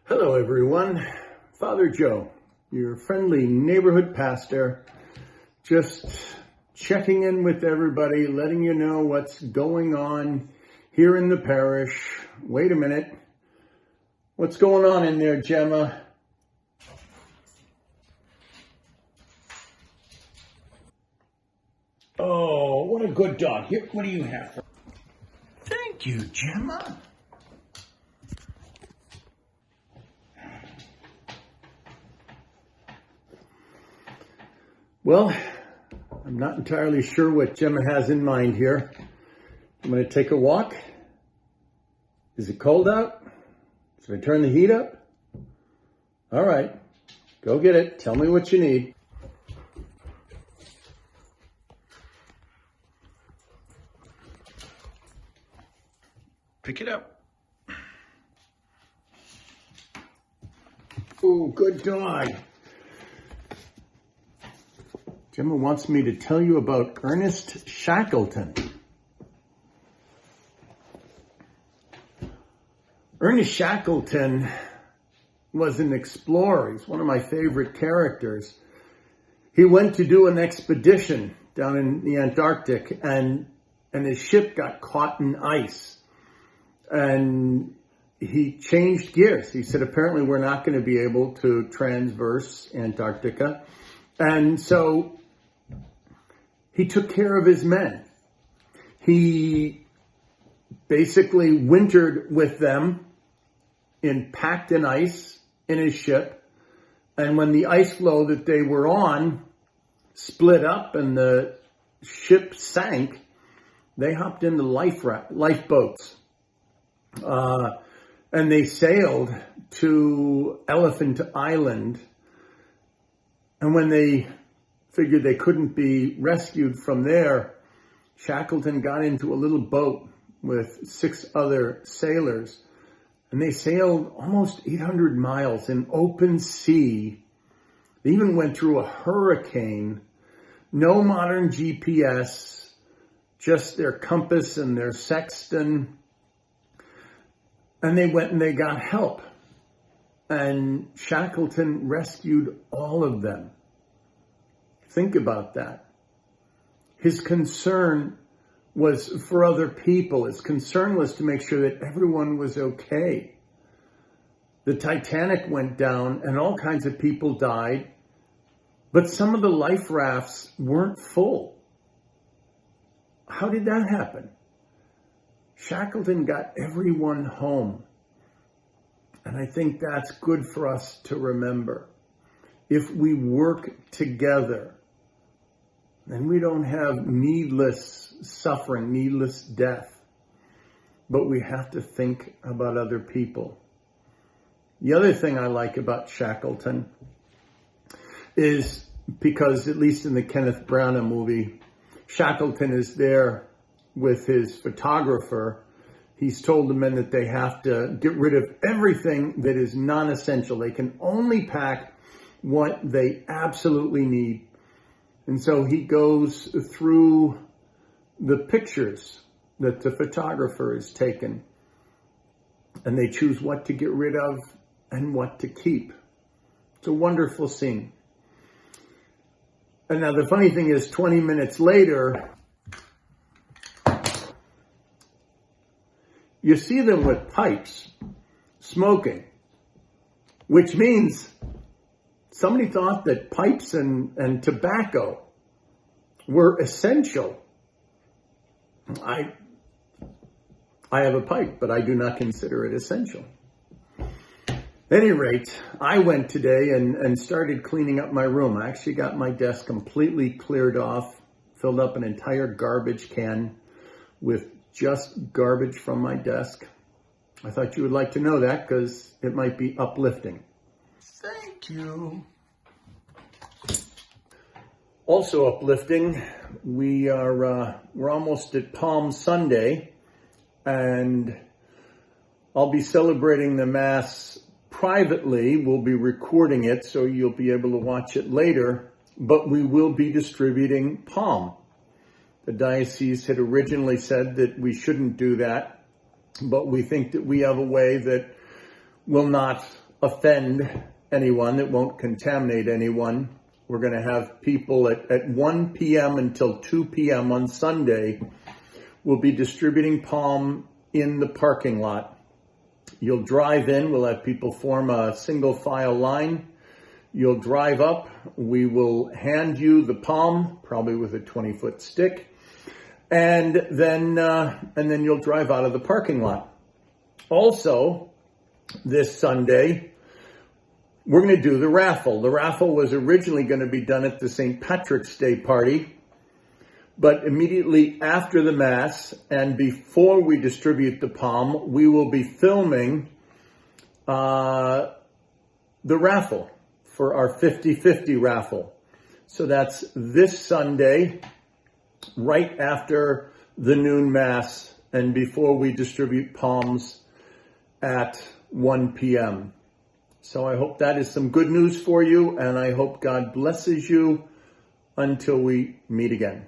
Hello everyone, Father Joe, your friendly neighborhood pastor, just checking in with everybody, letting you know what's going on here in the parish. Wait a minute, what's going on in there, Gemma? Oh, what a good dog. Here, what do you have? Thank you, Gemma. Well, I'm not entirely sure what Gemma has in mind here. I'm going to take a walk. Is it cold out? Should I turn the heat up? All right, go get it. Tell me what you need. Pick it up. Oh, good dog. Gemma wants me to tell you about Earnest Shackleton. Earnest Shackleton was an explorer. He's one of my favorite characters. He went to do an expedition down in the Antarctic, and his ship got caught in ice. And he changed gears. He said, apparently we're not going to be able to transverse Antarctica. And so he took care of his men. He basically wintered with them packed in ice in his ship. And when the ice floe that they were on split up and the ship sank, they hopped into lifeboats. And they sailed to Elephant Island. And when they figured they couldn't be rescued from there, Shackleton got into a little boat with 6 other sailors, and they sailed almost 800 miles in open sea. They even went through a hurricane. No modern GPS, just their compass and their sextant. And they went and they got help. And Shackleton rescued all of them. Think about that. His concern was for other people. His concern was to make sure that everyone was okay. The Titanic went down and all kinds of people died, but some of the life rafts weren't full. How did that happen? Shackleton got everyone home. And I think that's good for us to remember. If we work together, then we don't have needless suffering, needless death. But we have to think about other people. The other thing I like about Shackleton is because, at least in the Kenneth Branagh movie, Shackleton is there with his photographer. He's told the men that they have to get rid of everything that is non-essential. They can only pack what they absolutely need. And so he goes through the pictures that the photographer has taken, and they choose what to get rid of and what to keep. It's a wonderful scene. And now the funny thing is, 20 minutes later, you see them with pipes smoking, which means somebody thought that pipes and tobacco were essential. I have a pipe, but I do not consider it essential. At any rate, I went today and started cleaning up my room. I actually got my desk completely cleared off, filled up an entire garbage can with just garbage from my desk. I thought you would like to know that because it might be uplifting. Thank you. Also uplifting, we're almost at Palm Sunday, and I'll be celebrating the Mass privately. We'll be recording it, so you'll be able to watch it later, but we will be distributing Palm. The diocese had originally said that we shouldn't do that, but we think that we have a way that will not offend anyone, that won't contaminate anyone. We're going to have people at 1 p.m. until 2 p.m. on Sunday. We'll be distributing palm in the parking lot. You'll drive in. We'll have people form a single file line. You'll drive up. We will hand you the palm, probably with a 20-foot stick. And then you'll drive out of the parking lot. Also, this Sunday, we're going to do the raffle. The raffle was originally going to be done at the St. Patrick's Day party, but immediately after the Mass and before we distribute the palm, we will be filming the raffle for our 50-50 raffle. So that's this Sunday, right after the noon Mass and before we distribute palms at 1 p.m. So I hope that is some good news for you, and I hope God blesses you until we meet again.